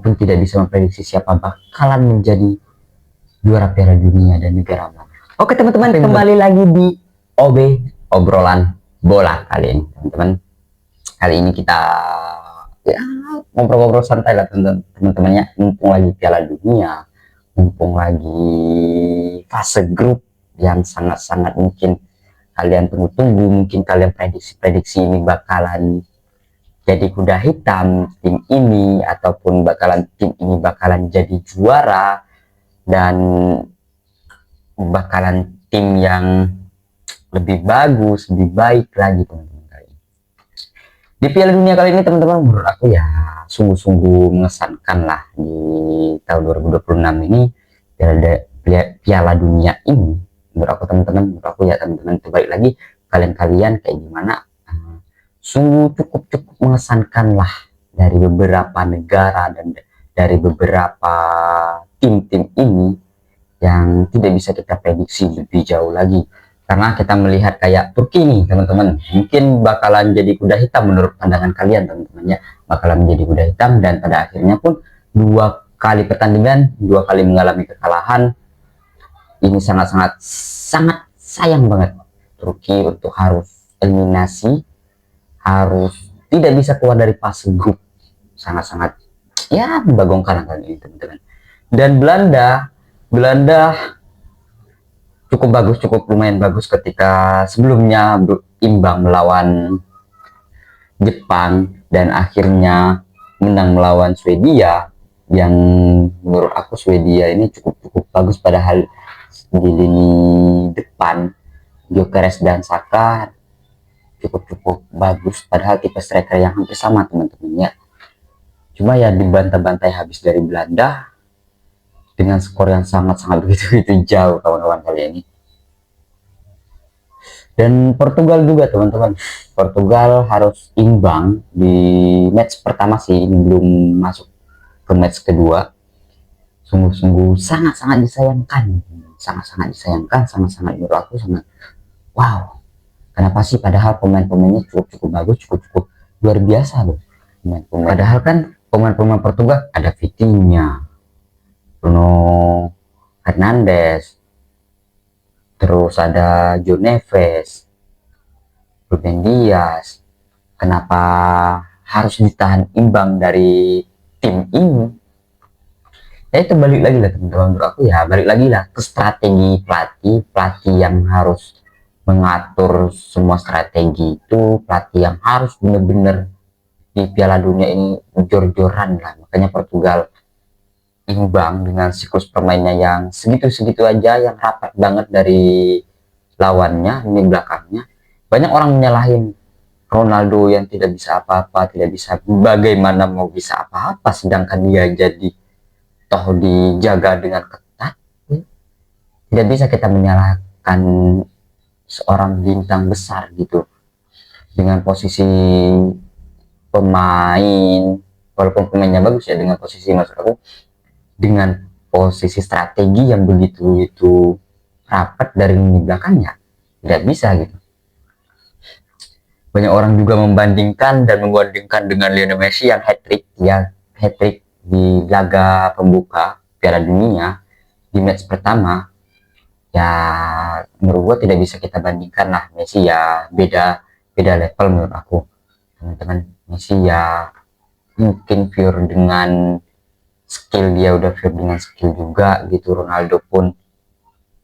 pun tidak bisa memprediksi siapa bakalan menjadi juara Piala Dunia dan negara mana. Oke teman-teman, kembali lagi di OB, obrolan bola kali ini teman-teman. Kali ini kita ya ngobrol-ngobrol santai lah teman-temannya, mumpung lagi Piala Dunia, mumpung lagi fase grup yang sangat-sangat mungkin kalian tunggu-tunggu, mungkin kalian prediksi-prediksi ini bakalan jadi kuda hitam tim ini, ataupun tim ini bakalan jadi juara dan bakalan tim yang lebih bagus, lebih baik lagi teman-teman. Di Piala Dunia kali ini teman-teman, menurut aku ya sungguh-sungguh mengesankan lah di tahun 2026 ini. Piala Dunia ini menurut aku teman-teman, menurut aku ya teman-teman, terbaik lagi kalian-kalian kayak gimana, sungguh cukup mengesankan lah dari beberapa negara dan dari beberapa tim-tim ini yang tidak bisa kita prediksi lebih jauh lagi. Karena kita melihat kayak Turki nih teman-teman, mungkin bakalan jadi kuda hitam menurut pandangan kalian teman-teman ya, bakalan menjadi kuda hitam, dan pada akhirnya pun 2 kali pertandingan 2 kali mengalami kekalahan. Ini sangat sayang banget Turki untuk harus eliminasi, harus tidak bisa keluar dari fase grup. Sangat ya membagongkan kali ini teman-teman. Dan Belanda cukup lumayan bagus ketika sebelumnya imbang melawan Jepang dan akhirnya menang melawan Swedia, yang menurut aku Swedia ini cukup bagus, padahal di lini depan Gyökeres dan Saka cukup bagus, padahal tipe striker yang hampir sama teman-teman ya. Cuma ya dibantai-bantai habis dari Belanda dengan skor yang sangat begitu jauh kawan-kawan kali ini. Dan Portugal juga teman-teman, Portugal harus imbang di match pertama sih, ini belum masuk ke match kedua. Sungguh sangat disayangkan, sangat menurut aku sangat wow. Kenapa sih, padahal pemain-pemainnya cukup bagus, cukup luar biasa loh pemain-pemain. Padahal kan pemain-pemain Portugal ada Vitinha, Bruno Fernandes, terus ada João Neves, Ruben Dias. Kenapa harus ditahan imbang dari tim ini? Ya itu balik lagi lah teman-teman, menurut aku ya balik lagi lah ke strategi pelatih yang harus mengatur semua strategi itu, pelatih yang harus benar-benar di Piala Dunia ini jor-joran lah. Makanya Portugal imbang dengan siklus permainnya yang segitu aja, yang rapat banget dari lawannya ini belakangnya. Banyak orang menyalahin Ronaldo yang tidak bisa apa-apa, tidak bisa bagaimana mau bisa apa-apa, sedangkan dia jadi toh dijaga dengan ketat. Tidak bisa kita menyalahkan seorang bintang besar gitu dengan posisi pemain, walaupun pemainnya bagus ya, dengan posisi, maksud aku dengan posisi strategi yang begitu rapat dari lini belakangnya, tidak bisa gitu. Banyak orang juga membandingkan dengan Lionel Messi yang hat-trick di laga pembuka Piala Dunia di match pertama. Ya menurut gua tidak bisa kita bandingkan lah. Messi ya beda level menurut aku teman-teman. Messi ya mungkin pure dengan skill, dia udah pure dengan skill juga gitu. Ronaldo pun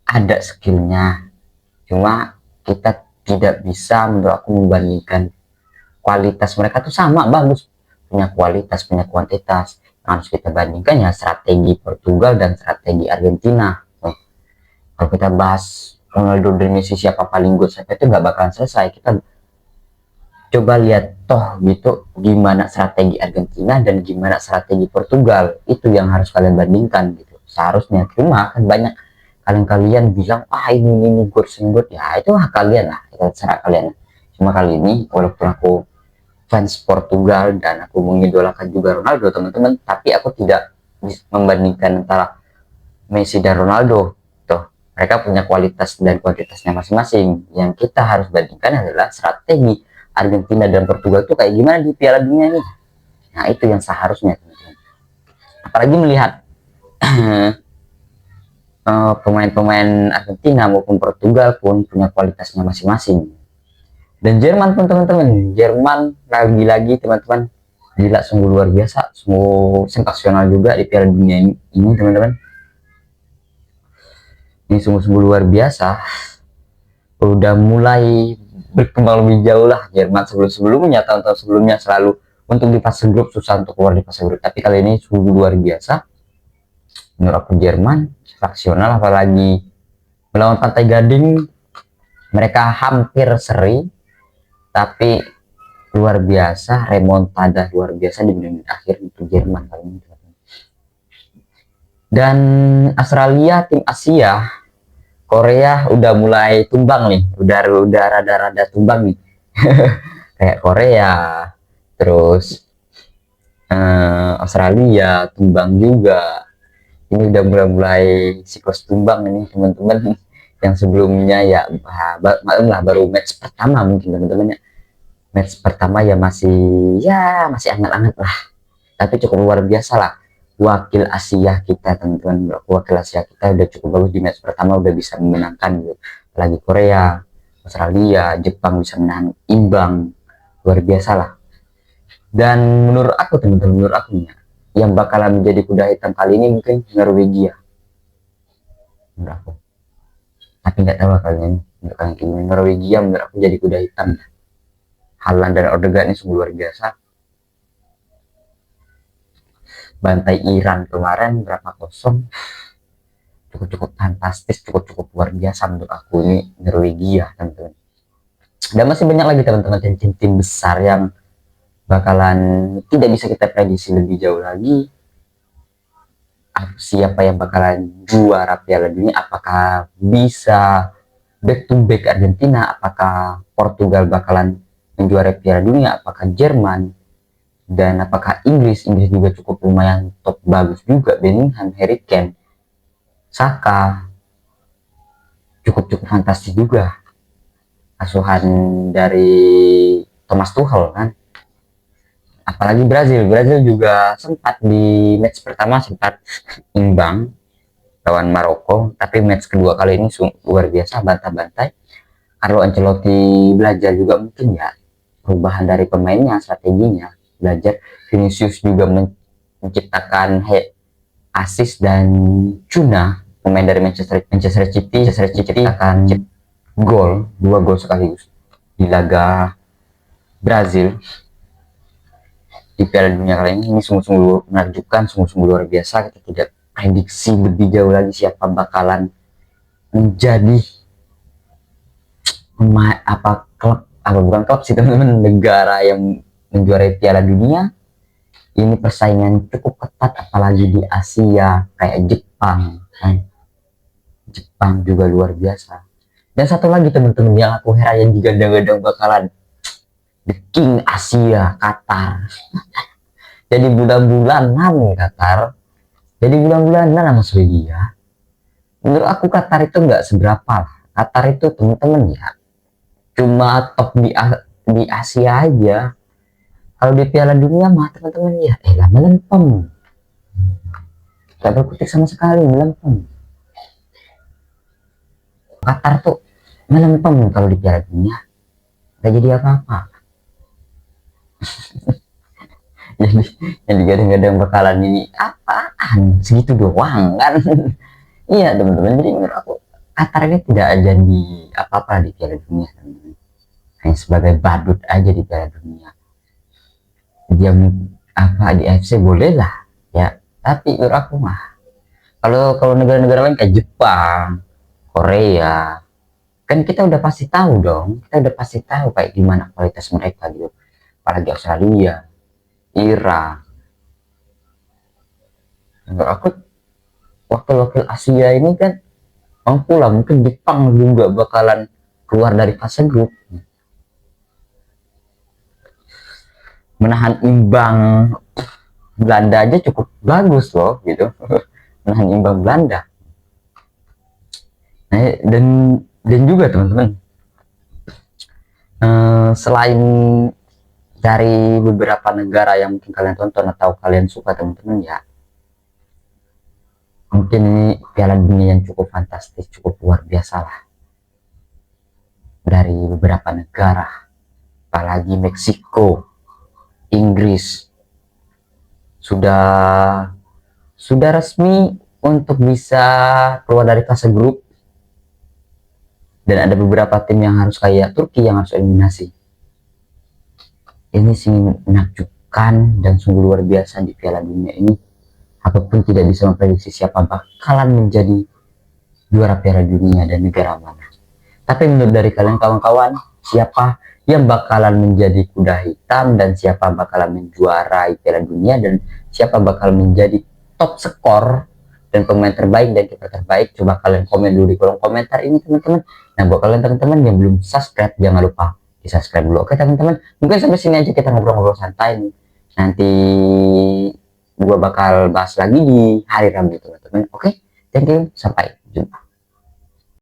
ada skillnya, cuma kita tidak bisa menurut aku membandingkan. Kualitas mereka tuh sama bagus, punya kualitas, punya kuantitas. Yang harus kita bandingkan ya strategi Portugal dan strategi Argentina. Kalau kita bahas Ronaldo dan Messi siapa paling good, siapa itu nggak bakalan selesai. Kita coba lihat toh gitu gimana strategi Argentina dan gimana strategi Portugal, itu yang harus kalian bandingkan gitu seharusnya. Cuma kan banyak kalian bilang ini good ya, itu hak kalian lah, itu terserah kalian. Cuma kali ini walaupun aku fans Portugal dan aku mengidolakan juga Ronaldo teman-teman, tapi aku tidak membandingkan antara Messi dan Ronaldo. Tuh, mereka punya kualitas dan kuantitasnya masing-masing. Yang kita harus bandingkan adalah strategi Argentina dan Portugal itu kayak gimana di Piala Dunia nih. Nah itu yang seharusnya teman-teman. apalagi melihat pemain-pemain Argentina maupun Portugal pun punya kualitasnya masing-masing. Dan Jerman pun teman-teman, Jerman lagi-lagi teman-teman, gila, sungguh luar biasa, sungguh sensasional juga di Piala Dunia ini teman-teman. Ini sungguh-sungguh luar biasa, udah mulai berkembang lebih jauh lah Jerman. Sebelum-sebelumnya, tahun-tahun sebelumnya selalu untuk di fase grup susah untuk keluar di fase grup, tapi kali ini sungguh luar biasa menurut aku. Jerman fraksional, apalagi melawan Pantai Gading, mereka hampir seri tapi luar biasa, remontada luar biasa di menit akhir untuk Jerman kali ini. Dan Australia, tim Asia, Korea udah mulai tumbang nih, udah rada-rada tumbang nih. Kayak Korea, terus Australia tumbang juga. Ini udah mulai siklus tumbang ini teman-teman. Yang sebelumnya ya maklum lah, baru match pertama mungkin teman-teman ya. Match pertama ya masih anget-anget lah, tapi cukup luar biasa lah. Wakil Asia kita teman-teman, wakil Asia kita udah cukup bagus di match pertama, udah bisa memenangkan gitu. Lagi Korea, Australia, Jepang bisa menahan imbang, luar biasa lah. Dan menurut aku teman-teman, menurut aku ya, yang bakalan menjadi kuda hitam kali ini mungkin Norwegia menurut aku, tapi nggak tahu kalian menurut kalian gimana. Norwegia menurut aku jadi kuda hitam. Haaland dan Odegaard ini sungguh luar biasa. Bantai Iran kemarin berapa kosong, cukup fantastis, cukup luar biasa menurut aku ini Norwegia teman-teman. Dan masih banyak lagi teman-teman tim-tim besar yang bakalan tidak bisa kita prediksi lebih jauh lagi. Siapa yang bakalan juara Piala Dunia? Apakah bisa back to back Argentina? Apakah Portugal bakalan menjuarai Piala Dunia? Apakah Jerman? Dan apakah Inggris juga cukup lumayan top bagus juga. Bellingham, Harry Kane, Saka cukup fantastis juga. Asuhan dari Thomas Tuchel kan. Apalagi Brazil juga sempat di match pertama sempat imbang lawan Maroko, tapi match kedua kali ini luar biasa, bantah-bantai. Carlo Ancelotti belajar juga mungkin ya perubahan dari pemainnya, strateginya, belajar. Vinicius juga menciptakan assist, dan Cuna pemain dari Manchester City akan gol, 2 gol sekaligus di laga Brazil di Piala Dunia kali ini sungguh-sungguh menakjubkan, sungguh-sungguh luar biasa. Kita tidak prediksi lebih jauh lagi siapa bakalan menjadi bukan klub sih teman-teman, negara yang menjuarai Piala Dunia. Ini persaingan cukup ketat, apalagi di Asia kayak Jepang kan. Jepang juga luar biasa. Dan satu lagi teman-teman yang aku heran, yang digadang-gadang bakalan the King Asia, Qatar. Jadi bulan-bulanan Qatar, jadi bulan-bulanan sama Swedia. Menurut aku Qatar itu nggak seberapa lah. Qatar itu teman-teman ya cuma top di Asia aja. Kalau di Piala Dunia mah teman-teman ya lah melempem, gak berkutik sama sekali, melempem. Qatar tuh melempem kalau di Piala Dunia, gak jadi apa-apa. Jadi yang digadang-gadang bakalan ini apaan, segitu doang kan. Iya teman-teman, jadi menurut aku Qatar ini tidak ada di apa-apa di Piala Dunia, teman-teman. Hanya sebagai badut aja di Piala Dunia. Dia di AFC boleh lah ya, tapi menurut aku mah kalau negara-negara lain kayak Jepang, Korea, kan kita udah pasti tahu dong, kita udah pasti tahu kayak gimana kualitas mereka gitu. Apalagi Australia, Irak. Menurut aku wakil-wakil Asia ini kan mampu lah, mungkin Jepang juga bakalan keluar dari fase grup. Menahan imbang Belanda aja cukup bagus loh gitu. Menahan imbang Belanda. Nah, dan juga teman-teman, selain dari beberapa negara yang mungkin kalian tonton atau kalian suka teman-teman ya, mungkin ini Piala Dunia yang cukup fantastis, cukup luar biasa lah, dari beberapa negara, apalagi Meksiko, Inggris sudah resmi untuk bisa keluar dari fase grup, dan ada beberapa tim yang harus kayak Turki yang harus eliminasi. Ini sih menakjubkan dan sungguh luar biasa di Piala Dunia ini. Apapun tidak bisa memprediksi siapa bakalan menjadi juara Piala Dunia dan negara mana. Tapi menurut dari kalian kawan-kawan, siapa yang bakalan menjadi kuda hitam dan siapa bakalan menjuarai Piala Dunia dan siapa bakal menjadi top skor dan pemain terbaik dan kiper terbaik? Coba kalian komen dulu di kolom komentar ini teman-teman. Nah, buat kalian teman-teman yang belum subscribe, jangan lupa di subscribe dulu. Oke teman-teman, mungkin sampai sini aja kita ngobrol-ngobrol santai nih. Nanti gua bakal bahas lagi di hari Rabu teman-teman. Oke, thank you, sampai jumpa.